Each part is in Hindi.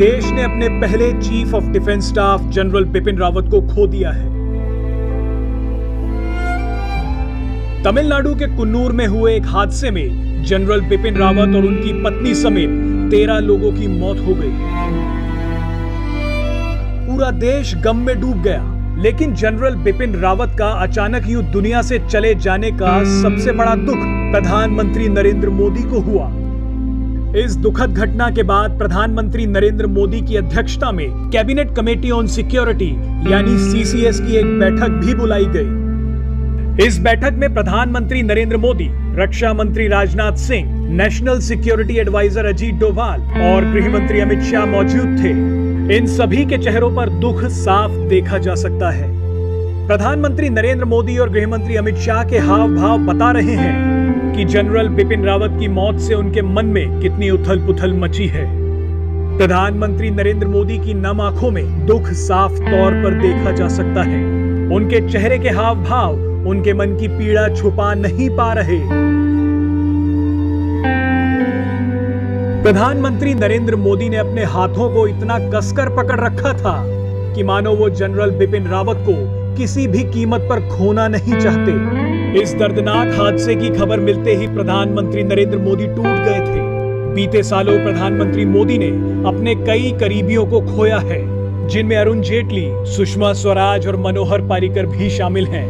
देश ने अपने पहले chief of defence staff general Bipin Rawat को खो दिया है। तमिलनाडु के कुन्नूर में हुए एक हादसे में जनरल बिपिन रावत और उनकी पत्नी समेत 13 लोगों की मौत हो गई। पूरा देश गम में डूब गया, लेकिन जनरल बिपिन रावत का अचानक यूं दुनिया से चले जाने का सबसे बड़ा दुख प्रधानमंत्री नरेंद्र मोदी को हुआ। इस दुखद घटना के बाद प्रधानमंत्री नरेंद्र मोदी की अध्यक्षता में कैबिनेट कमेटी ऑन सिक्योरिटी यानी सीसीएस की एक बैठक भी बुलाई गई। इस बैठक में प्रधानमंत्री नरेंद्र मोदी, रक्षा मंत्री Rajnath Singh, national security adviser Ajit Doval और गृह मंत्री अमित शाह मौजूद थे। इन सभी के चेहरों पर दुख साफ देखा जा सकता है। प्रधानमंत्री नरेंद्र मोदी और गृह मंत्री अमित शाह के हाव भाव बता रहे हैं कि जनरल बिपिन रावत की मौत से उनके मन में कितनी उथल पुथल मची है। प्रधानमंत्री नरेंद्र मोदी की नम आंखों में दुख साफ तौर पर देखा जा सकता है। उनके चेहरे के हाव भाव उनके मन की पीड़ा छुपा नहीं पा रहे। प्रधानमंत्री नरेंद्र मोदी ने अपने हाथों को इतना कसकर पकड़ रखा था कि मानो वो जनरल बिपिन रावत को किसी भी कीमत पर खोना नहीं चाहते। इस दर्दनाक हादसे की खबर मिलते ही प्रधानमंत्री नरेंद्र मोदी टूट गए थे। बीते सालों प्रधानमंत्री मोदी ने अपने कई करीबियों को खोया है, जिनमें अरुण जेटली, सुषमा स्वराज और मनोहर पारिकर भी शामिल हैं।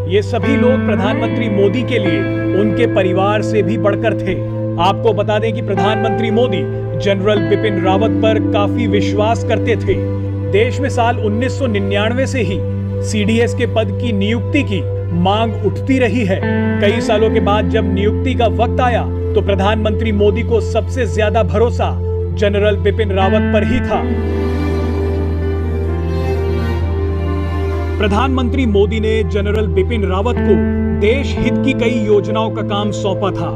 ये सभी लोग प्रधानमंत्री मोदी के लिए उनके परिवार से भी बढ़कर थे। आपको बता दें कि प्रधानमंत्री मोदी जनरल बिपिन रावत पर काफी विश्वास करते थे। देश में साल 1999 से ही सीडीएस के पद की नियुक्ति की मांग उठती रही है। कई सालों के बाद जब नियुक्ति का वक्त आया तो प्रधानमंत्री मोदी को सबसे ज्यादा भरोसा जनरल बिपिन रावत पर ही था। प्रधानमंत्री मोदी ने जनरल बिपिन रावत को देश हित की कई योजनाओं का काम सौंपा था।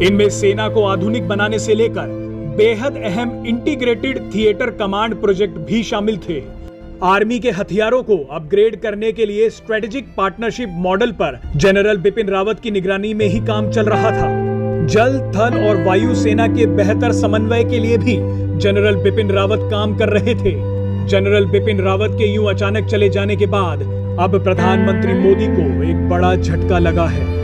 इनमें सेना को आधुनिक बनाने से लेकर बेहद अहम इंटीग्रेटेड थिएटर कमांड प्रोजेक्ट भी शामिल थे। आर्मी के हथियारों को अपग्रेड करने के लिए स्ट्रेटेजिक पार्टनरशिप मॉडल पर जनरल बिपिन रावत की निगरानी में ही काम चल रहा था। जल, थल और वायु सेना के बेहतर समन्वय के लिए भी जनरल बिपिन रावत काम कर रहे थे। जनरल बिपिन रावत के यूं अचानक चले जाने के बाद अब प्रधानमंत्री मोदी को एक बड़ा झटका लगा है।